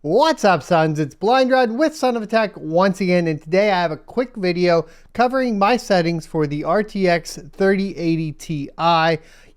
What's up, sons? It's Blind Rod with Son of a Tech once again, and today I have a quick video covering my settings for the RTX 3080 Ti.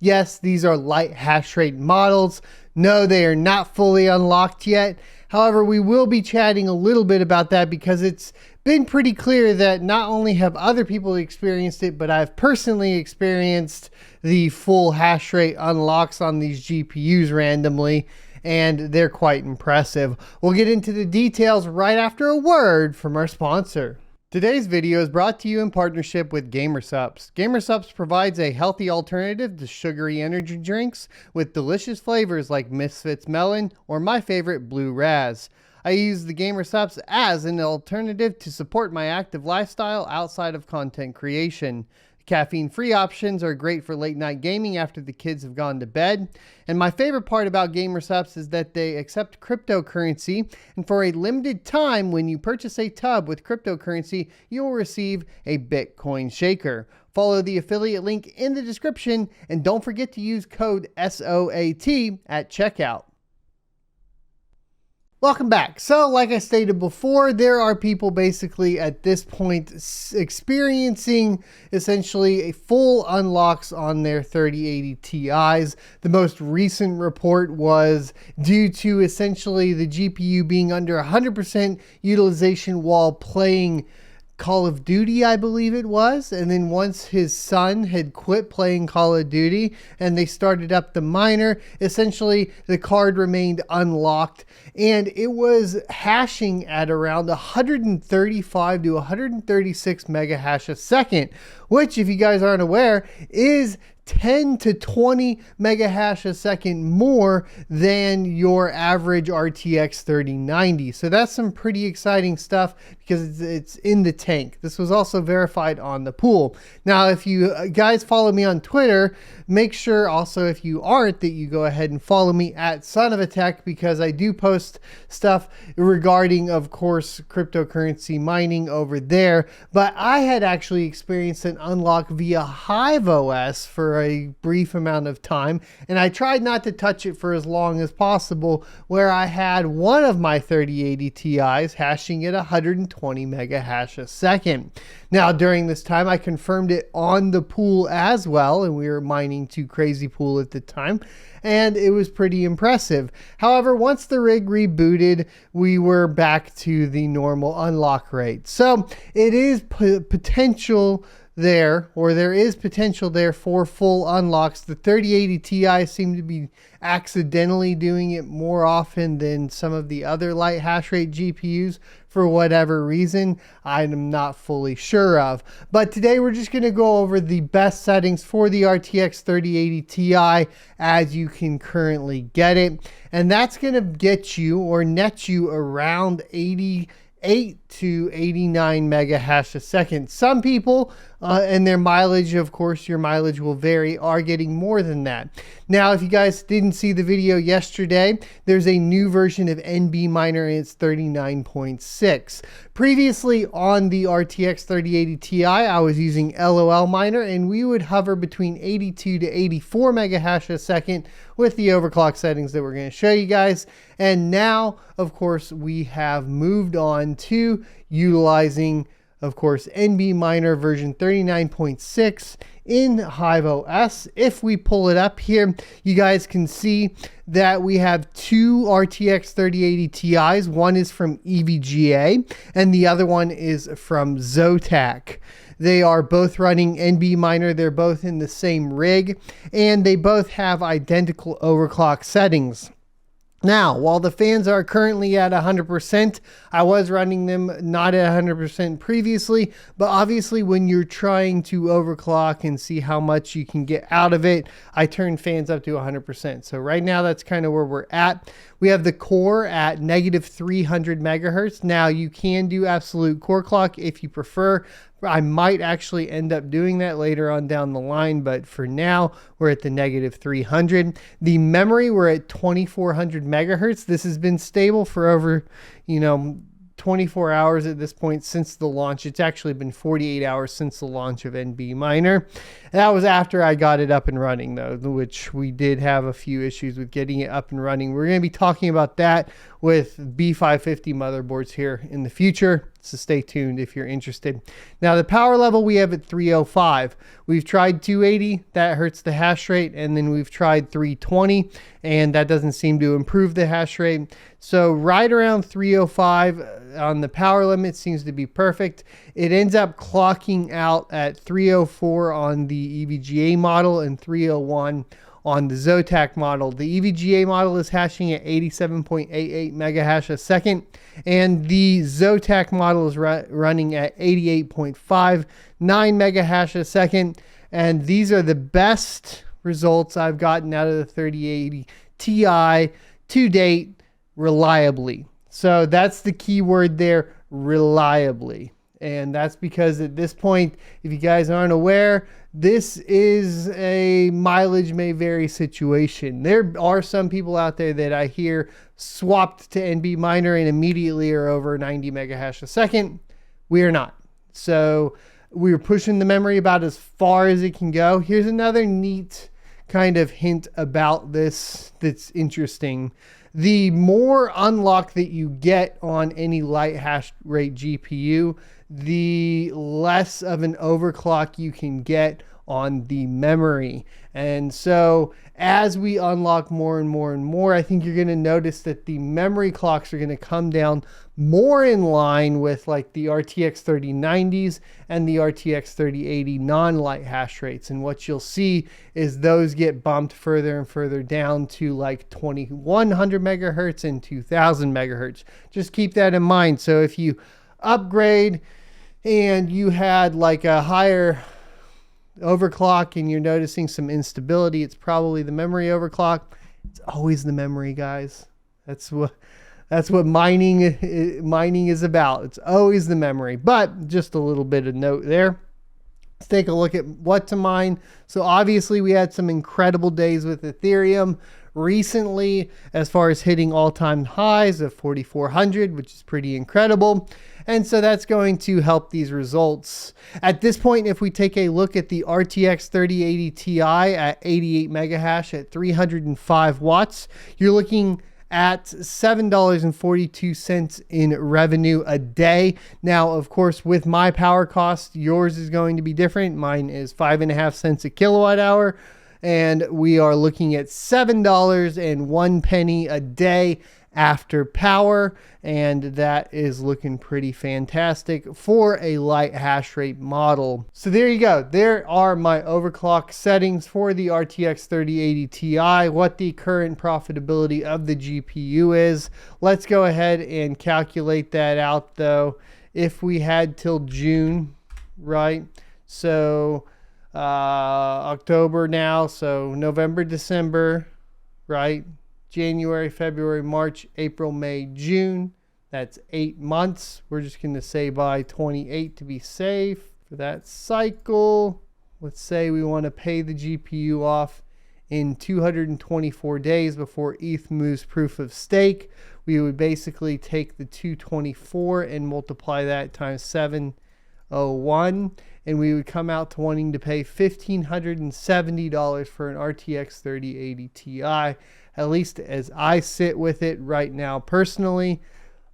Yes, these are light hash rate models. No, they are not fully unlocked yet. However, we will be chatting a little bit about that because it's been pretty clear that not only have other people experienced it, but I've personally experienced the full hash rate unlocks on these GPUs randomly, and they're quite impressive. We'll get into the details right after a word from our sponsor. Today's video is brought to you in partnership with GamerSupps. GamerSupps provides a healthy alternative to sugary energy drinks with delicious flavors like Misfits Melon or my favorite Blue Raz. I use the GamerSupps as an alternative to support my active lifestyle outside of content creation. Caffeine-free options are great for late-night gaming after the kids have gone to bed. And my favorite part about GamerSupps is that they accept cryptocurrency, and for a limited time, when you purchase a tub with cryptocurrency, you will receive a Bitcoin shaker. Follow the affiliate link in the description, and don't forget to use code SOAT at checkout. Welcome back. So like I stated before, there are people basically at this point experiencing essentially a full unlocks on their 3080 Ti's. The most recent report was due to essentially the GPU being under 100% utilization while playing Call of Duty, I believe it was. And then once his son had quit playing Call of Duty and they started up the miner, essentially the card remained unlocked and it was hashing at around 135 to 136 mega hash a second, which, if you guys aren't aware, is 10 to 20 mega hash a second more than your average RTX 3090. So that's some pretty exciting stuff because it's in the tank. This was also verified on the pool. Now, if you guys follow me on Twitter, make sure also, if you aren't, that you go ahead and follow me at Son of a Tech, because I do post stuff regarding, of course, cryptocurrency mining over there. But I had actually experienced an unlock via HiveOS for a brief amount of time, and I tried not to touch it for as long as possible, where I had one of my 3080 Ti's hashing at 120 mega hash a second. Now, during this time, I confirmed it on the pool as well, and we were mining to Crazy Pool at the time, and it was pretty impressive. However, once the rig rebooted, we were back to the normal unlock rate. So it is potential there, or there is potential there for full unlocks. The 3080 Ti seem to be accidentally doing it more often than some of the other light hash rate GPUs for whatever reason I'm not fully sure of. But today we're just going to go over the best settings for the RTX 3080 Ti as you can currently get it, and that's going to get you or net you around 88 to 89 mega hash a second. Some people and their mileage, of course, your mileage will vary, are getting more than that. Now, if you guys didn't see the video yesterday, there's a new version of NB Miner and it's 39.6. Previously on the RTX 3080 Ti, I was using LOL Miner and we would hover between 82 to 84 mega hash a second with the overclock settings that we're going to show you guys. And now, of course, we have moved on to utilizing, of course, NB Miner version 39.6 in HiveOS. If we pull it up here, you guys can see that we have two RTX 3080 Ti's. One is from EVGA and the other one is from Zotac. They are both running NB Miner. They're both in the same rig and they both have identical overclock settings. Now, while the fans are currently at 100%, I was running them not at 100% previously, but obviously when you're trying to overclock and see how much you can get out of it, I turn fans up to 100%. So right now, that's kind of where we're at. We have the core at negative 300 megahertz. Now, you can do absolute core clock if you prefer. I might actually end up doing that later on down the line, but for now, we're at the negative 300. The memory, we're at 2400 megahertz. This has been stable for over, 24 hours at this point since the launch. It's actually been 48 hours since the launch of NB Miner. That was after I got it up and running, though, which we did have a few issues with getting it up and running. We're going to be talking about that with B550 motherboards here in the future, so stay tuned if you're interested. Now, the power level we have at 305. We've tried 280, that hurts the hash rate, and then we've tried 320, and that doesn't seem to improve the hash rate. So right around 305 on the power limit seems to be perfect. It ends up clocking out at 304 on the EVGA model and 301 on the Zotac model. The EVGA model is hashing at 87.88 mega hash a second, and the Zotac model is running at 88.59 mega hash a second. And these are the best results I've gotten out of the 3080 Ti to date, reliably. So that's the key word there, reliably. And that's because at this point, if you guys aren't aware, this is a mileage may vary situation. There are some people out there that I hear swapped to NB Miner and immediately are over 90 mega hash a second. We are not. So we're pushing the memory about as far as it can go. Here's another neat kind of hint about this that's interesting. The more unlock that you get on any light hash rate GPU, the less of an overclock you can get on the memory. And so as we unlock more and more and more, I think you're going to notice that the memory clocks are going to come down more in line with like the RTX 3090s and the RTX 3080 non-light hash rates. And what you'll see is those get bumped further and further down to like 2100 megahertz and 2000 megahertz. Just keep that in mind. So if you upgrade and you had like a higher overclock and you're noticing some instability, it's probably the memory overclock. It's always the memory, guys. That's what mining is about. It's always the memory. But just a little bit of note there. Let's take a look at what to mine. So obviously we had some incredible days with Ethereum recently as far as hitting all-time highs of 4,400, which is pretty incredible. And so that's going to help these results. At this point, if we take a look at the RTX 3080 Ti at 88 mega hash at 305 watts, you're looking at $7.42 in revenue a day. Now, of course, with my power cost, yours is going to be different. Mine is 5.5 cents a kilowatt hour, and we are looking at $7.01 a day after power, and that is looking pretty fantastic for a light hash rate model. So there you go. There are my overclock settings for the RTX 3080 Ti, what the current profitability of the GPU is. Let's go ahead and calculate that out though. If we had till June, right? So October now, so November, December, right? January, February, March, April, May, June. That's 8 months. We're just going to say by 28 to be safe for that cycle. Let's say we want to pay the GPU off in 224 days before ETH moves proof of stake. We would basically take the 224 and multiply that times 701, and we would come out to wanting to pay $1,570 for an RTX 3080 Ti. At least as I sit with it right now personally.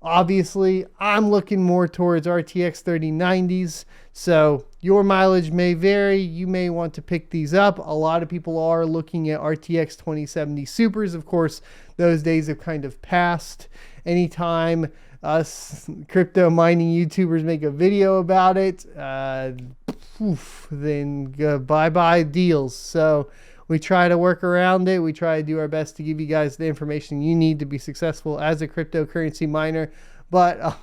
Obviously, I'm looking more towards RTX 3090s, so your mileage may vary. You may want to pick these up. A lot of people are looking at RTX 2070 Supers. Of course, those days have kind of passed. Anytime us crypto mining YouTubers make a video about it, then bye-bye deals. So we try to work around it. We try to do our best to give you guys the information you need to be successful as a cryptocurrency miner. But,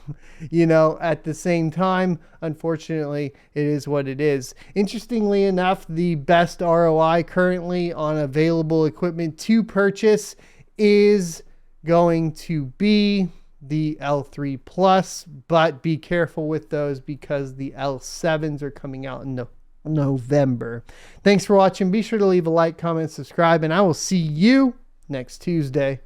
you know, at the same time, unfortunately, it is what it is. Interestingly enough, the best ROI currently on available equipment to purchase is going to be the L3 Plus, but be careful with those because the L7s are coming out in November. Thanks for watching. Be sure to leave a like, comment, subscribe, and I will see you next Tuesday.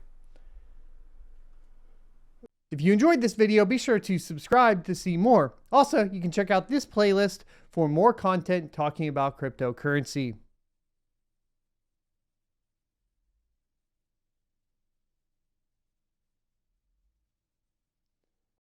If you enjoyed this video, be sure to subscribe to see more. Also, you can check out this playlist for more content talking about cryptocurrency.